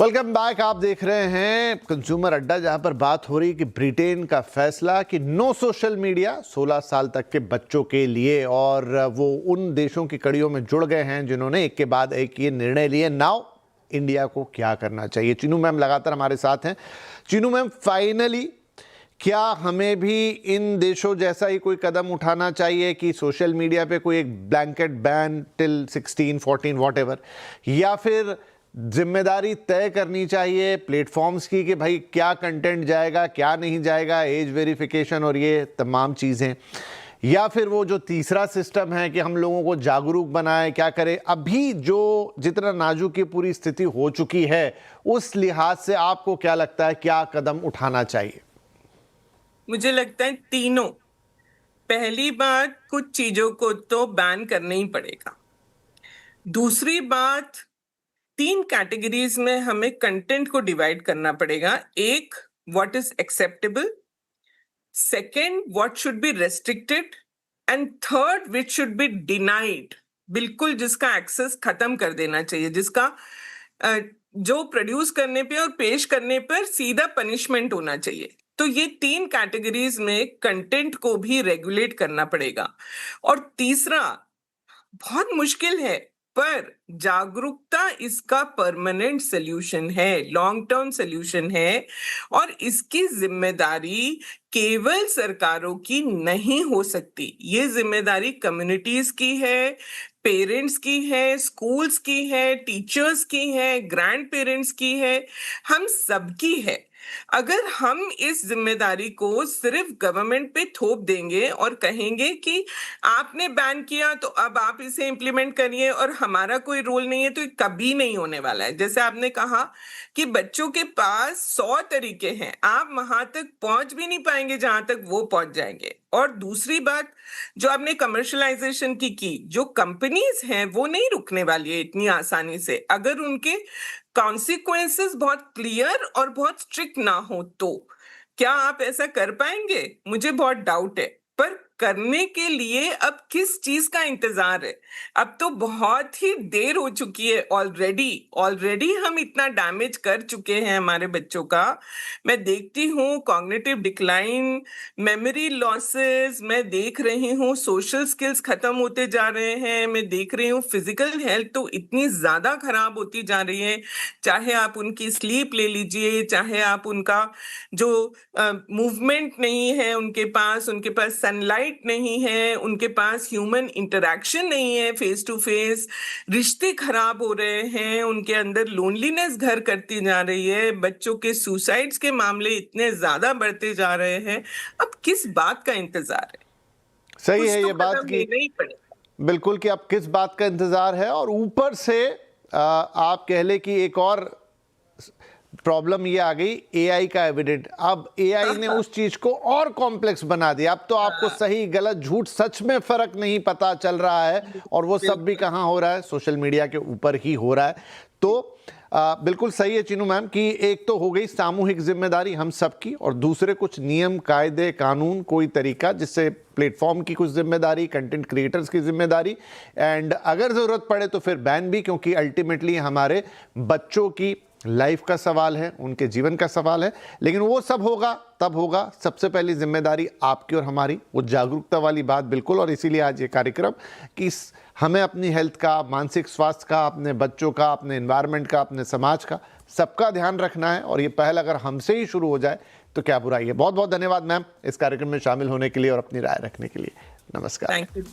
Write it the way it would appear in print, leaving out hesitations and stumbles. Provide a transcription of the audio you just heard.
Welcome back. आप देख रहे हैं कंज्यूमर अड्डा, जहां पर बात हो रही है कि ब्रिटेन का फैसला कि नो सोशल मीडिया 16 साल तक के बच्चों के लिए, और वो उन देशों की कड़ियों में जुड़ गए हैं जिन्होंने एक के बाद एक ये निर्णय लिए। नाउ इंडिया को क्या करना चाहिए? चीनू मैम लगातार हमारे साथ हैं। चीनू मैम, फाइनली क्या हमें भी इन देशों जैसा ही कोई कदम उठाना चाहिए कि सोशल मीडिया पे कोई एक ब्लैंकेट बैन टिल 16, 14 व्हाटएवर, या फिर जिम्मेदारी तय करनी चाहिए प्लेटफॉर्म्स की कि भाई क्या कंटेंट जाएगा, क्या नहीं जाएगा, एज वेरिफिकेशन और ये तमाम चीज़ें, या फिर वो जो तीसरा सिस्टम है कि हम लोगों को जागरूक बनाए, क्या करें? अभी जो जितना नाजुक की पूरी स्थिति हो चुकी है, उस लिहाज से आपको क्या लगता है क्या कदम उठाना चाहिए? मुझे लगता है तीनों। पहली बात, कुछ चीजों को तो बैन करना ही पड़ेगा। दूसरी बात, 3 कैटेगरीज में हमें कंटेंट को डिवाइड करना पड़ेगा। एक, what is acceptable, second, what should be restricted, and third, which should be denied. बिल्कुल जिसका एक्सेस खत्म कर देना चाहिए, जिसका जो प्रोड्यूस करने पे और पेश करने पर सीधा पनिशमेंट होना चाहिए। तो ये 3 कैटेगरीज में कंटेंट को भी रेगुलेट करना पड़ेगा। और तीसरा, बहुत मुश्किल है, पर जागरूकता इसका परमानेंट सॉल्यूशन है, लॉन्ग टर्म सॉल्यूशन है। और इसकी जिम्मेदारी केवल सरकारों की नहीं हो सकती। ये जिम्मेदारी कम्युनिटीज की है, पेरेंट्स की है, स्कूल्स की है, टीचर्स की है, ग्रैंड पेरेंट्स की है, हम सबकी है। अगर हम इस जिम्मेदारी को सिर्फ गवर्नमेंट पे थोप देंगे और कहेंगे कि आपने बैन किया तो अब आप इसे इंप्लीमेंट करिए और हमारा कोई रोल नहीं है, तो ये कभी नहीं होने वाला है। जैसे आपने कहा कि बच्चों के पास 100 तरीके हैं, आप वहां तक पहुंच भी नहीं पाएंगे जहां तक वो पहुंच जाएंगे। और दूसरी बात जो आपने कमर्शलाइजेशन की, जो कंपनीज हैं वो नहीं रुकने वाली है इतनी आसानी से। अगर उनके कॉन्सिक्वेंसेस बहुत क्लियर और बहुत स्ट्रिक्ट ना हो तो क्या आप ऐसा कर पाएंगे? मुझे बहुत डाउट है। पर करने के लिए अब किस चीज का इंतजार है? अब तो बहुत ही देर हो चुकी है। ऑलरेडी हम इतना डैमेज कर चुके हैं हमारे बच्चों का। मैं देखती हूँ कॉग्निटिव डिक्लाइन, मेमोरी लॉसेस, मैं देख रही हूँ सोशल स्किल्स खत्म होते जा रहे हैं, मैं देख रही हूँ फिजिकल हेल्थ तो इतनी ज्यादा खराब होती जा रही है। चाहे आप उनकी स्लीप ले लीजिए, चाहे आप उनका जो मूवमेंट नहीं है उनके पास सनलाइट नहीं है, उनके पास ह्यूमन इंटरेक्शन नहीं है, फेस टू फेस रिश्ते खराब हो रहे हैं, उनके अंदर लोनलीनेस घर करती जा रही है, बच्चों के सुसाइड्स के मामले इतने ज्यादा बढ़ते जा रहे हैं। अब किस बात का इंतजार है? सही कुछ है तो ये बात कदम की, लेना ही पड़ेगा। बिल्कुल, कि अब किस बात का इंतजार है। और ऊपर से आप कह ले कि एक और प्रॉब्लम ये आ गई, एआई का एविडेंट। अब एआई ने उस चीज को और कॉम्प्लेक्स बना दिया। अब तो आपको सही गलत झूठ सच में फर्क नहीं पता चल रहा है, और वो सब भी कहां हो रहा है? सोशल मीडिया के ऊपर ही हो रहा है। तो बिल्कुल सही है चीनू मैम कि एक तो हो गई सामूहिक जिम्मेदारी हम सबकी, और दूसरे कुछ नियम, कायदे, कानून, कोई तरीका जिससे प्लेटफॉर्म की कुछ जिम्मेदारी, कंटेंट क्रिएटर्स की जिम्मेदारी, एंड अगर जरूरत पड़े तो फिर बैन भी, क्योंकि अल्टीमेटली हमारे बच्चों की लाइफ का सवाल है, उनके जीवन का सवाल है। लेकिन वो सब होगा तब होगा, सबसे पहली जिम्मेदारी आपकी और हमारी, वो जागरूकता वाली बात। बिल्कुल, और इसीलिए आज ये कार्यक्रम कि हमें अपनी हेल्थ का, मानसिक स्वास्थ्य का, अपने बच्चों का, अपने एनवायरनमेंट का, अपने समाज का, सबका ध्यान रखना है। और ये पहल अगर हमसे ही शुरू हो जाए तो क्या बुराई है। बहुत बहुत धन्यवाद मैम इस कार्यक्रम में शामिल होने के लिए और अपनी राय रखने के लिए। नमस्कार। Thank you.